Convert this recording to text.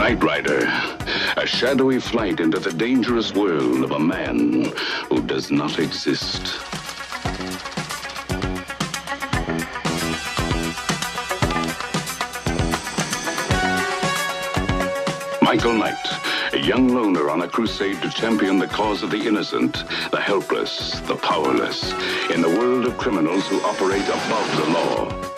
Night Rider, a shadowy flight into the dangerous world of a man who does not exist. Michael Knight, a young loner on a crusade to champion the cause of the innocent, the helpless, the powerless, in the world of criminals who operate above the law.